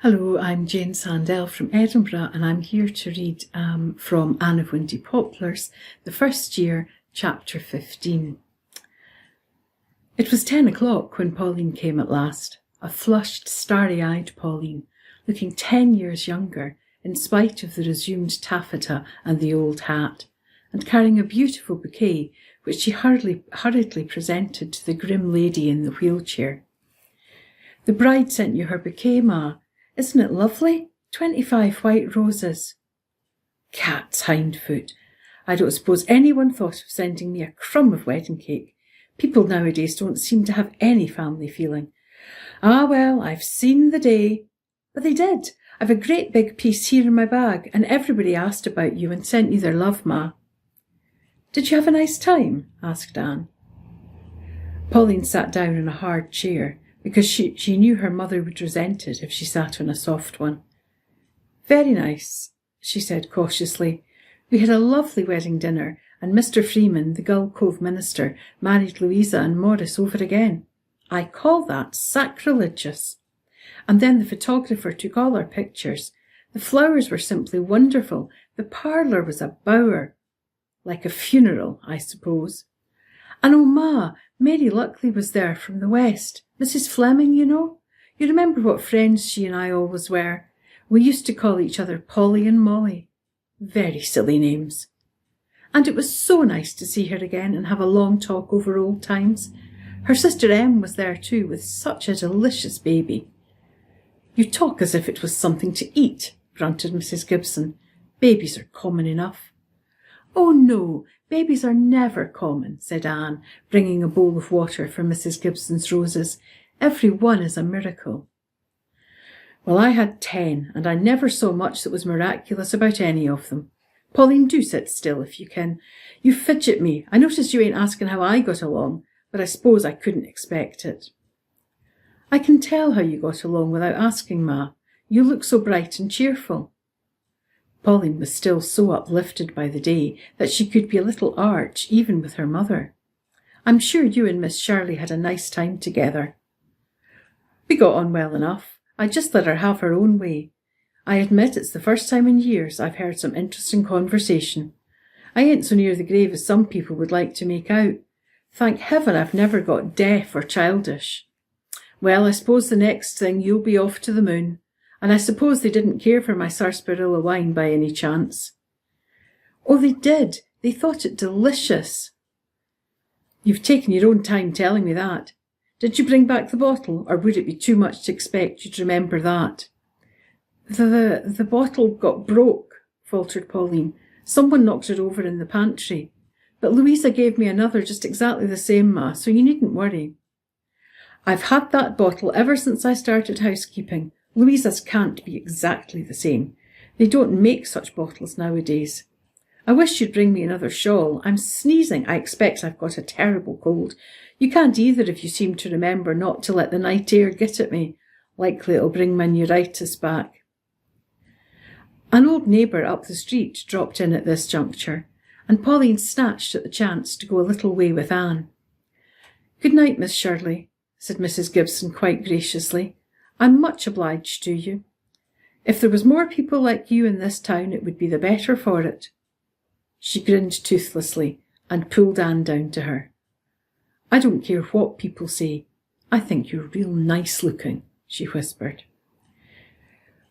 Hello, I'm Jane Sandell from Edinburgh and I'm here to read from Anne of Windy Poplars, the first year, chapter 15. It was 10 o'clock when Pauline came at last, a flushed, starry-eyed Pauline, looking 10 years younger in spite of the resumed taffeta and the old hat, and carrying a beautiful bouquet which she hurriedly presented to the grim lady in the wheelchair. "The bride sent you her bouquet, Ma. Isn't it lovely? 25 white roses." Cat's hindfoot. I don't suppose anyone thought of sending me a crumb of wedding cake. People nowadays don't seem to have any family feeling. Ah, well, I've seen the day. But they did. I've a great big piece here in my bag, and everybody asked about you and sent you their love, Ma. "Did you have a nice time?" asked Anne. Pauline sat down in a hard chair, because she knew her mother would resent it if she sat on a soft one. "Very nice," she said cautiously. "We had a lovely wedding dinner, and Mr. Freeman, the Gull Cove minister, married Louisa and Maurice over again. I call that sacrilegious. And then the photographer took all our pictures. The flowers were simply wonderful. The parlour was a bower. Like a funeral, I suppose. And oh, Ma, Mary Luckley was there from the West. Mrs. Fleming, you know. You remember what friends she and I always were. We used to call each other Polly and Molly. Very silly names. And it was so nice to see her again and have a long talk over old times. Her sister Em was there too, with such a delicious baby." "You talk as if it was something to eat," grunted Mrs. Gibson. "Babies are common enough." "Oh, no, babies are never common," said Anne, bringing a bowl of water for Mrs. Gibson's roses. "Every one is a miracle." "Well, I had 10, and I never saw much that was miraculous about any of them. Pauline, do sit still if you can. You fidget me. I notice you ain't asking how I got along, but I suppose I couldn't expect it." "I can tell how you got along without asking, Ma. You look so bright and cheerful." Pauline was still so uplifted by the day that she could be a little arch even with her mother. "I'm sure you and Miss Shirley had a nice time together." "We got on well enough. I just let her have her own way. I admit it's the first time in years I've heard some interesting conversation. I ain't so near the grave as some people would like to make out. Thank heaven I've never got deaf or childish. Well, I suppose the next thing you'll be off to the moon. And I suppose they didn't care for my sarsaparilla wine by any chance." "Oh, they did. They thought it delicious." "You've taken your own time telling me that. Did you bring back the bottle, or would it be too much to expect you to remember that?" The bottle got broke," faltered Pauline. "Someone knocked it over in the pantry. But Louisa gave me another just exactly the same, Ma, so you needn't worry." "I've had that bottle ever since I started housekeeping. Louisa's can't be exactly the same. They don't make such bottles nowadays. I wish you'd bring me another shawl. I'm sneezing. I expect I've got a terrible cold. You can't either if you seem to remember not to let the night air get at me. Likely it'll bring my neuritis back." An old neighbour up the street dropped in at this juncture, and Pauline snatched at the chance to go a little way with Anne. "Good night, Miss Shirley," said Mrs. Gibson quite graciously. "I'm much obliged to you. If there was more people like you in this town, it would be the better for it." She grinned toothlessly and pulled Anne down to her. "I don't care what people say. I think you're real nice looking," she whispered.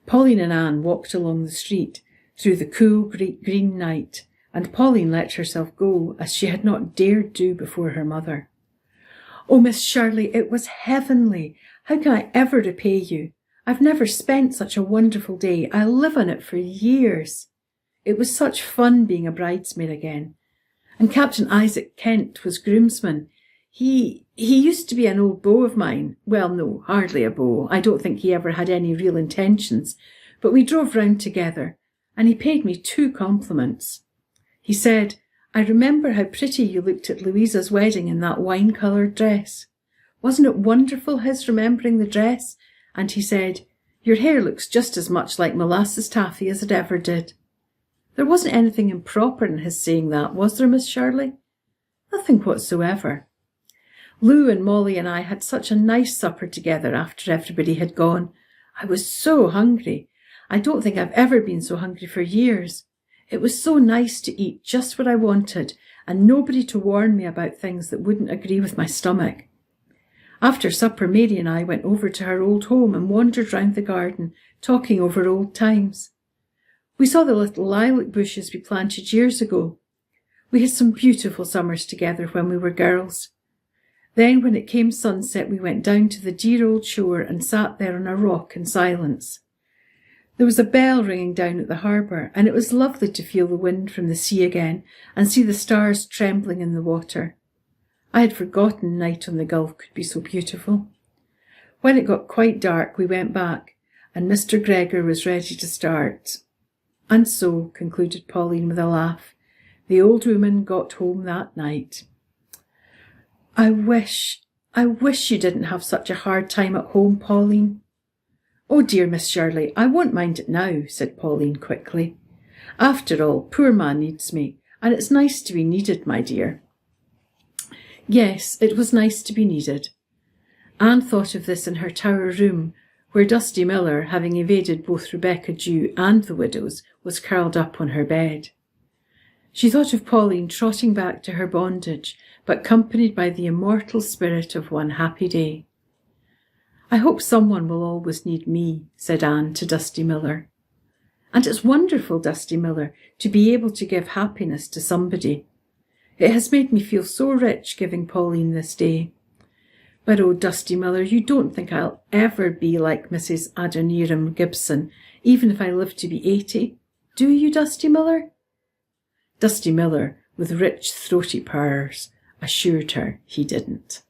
Pauline and Anne walked along the street through the cool green night, and Pauline let herself go as she had not dared do before her mother. "Oh, Miss Shirley, it was heavenly. How can I ever repay you? I've never spent such a wonderful day. I'll live on it for years. It was such fun being a bridesmaid again. And Captain Isaac Kent was groomsman. He used to be an old beau of mine. Well, no, hardly a beau. I don't think he ever had any real intentions. But we drove round together, and he paid me 2 compliments. He said, 'I remember how pretty you looked at Louisa's wedding in that wine-coloured dress.' Wasn't it wonderful, his remembering the dress? And he said, 'Your hair looks just as much like molasses taffy as it ever did.' There wasn't anything improper in his saying that, was there, Miss Shirley?" "Nothing whatsoever. Lou and Molly and I had such a nice supper together after everybody had gone. I was so hungry. I don't think I've ever been so hungry for years. It was so nice to eat just what I wanted and nobody to warn me about things that wouldn't agree with my stomach. After supper, Mary and I went over to her old home and wandered round the garden, talking over old times. We saw the little lilac bushes we planted years ago. We had some beautiful summers together when we were girls. Then, when it came sunset, we went down to the dear old shore and sat there on a rock in silence. There was a bell ringing down at the harbour, and it was lovely to feel the wind from the sea again and see the stars trembling in the water. I had forgotten night on the Gulf could be so beautiful. When it got quite dark, we went back, and Mr. Gregor was ready to start. And so, concluded Pauline with a laugh, the old woman got home that night. I wish you didn't have such a hard time at home, Pauline. Oh dear, Miss Shirley, I won't mind it now, said Pauline quickly. After all, poor ma needs me, and it's nice to be needed, my dear. Yes, it was nice to be needed. Anne thought of this in her tower room, where Dusty Miller, having evaded both Rebecca Dew and the widows, was curled up on her bed. She thought of Pauline trotting back to her bondage, but accompanied by the immortal spirit of one happy day. I hope someone will always need me, said Anne to Dusty Miller. And it's wonderful, Dusty Miller, to be able to give happiness to somebody. It has made me feel so rich giving Pauline this day. But oh, Dusty Miller, you don't think I'll ever be like Mrs. Adoniram Gibson, even if I live to be 80? Do you, Dusty Miller? Dusty Miller, with rich throaty purrs, assured her he didn't.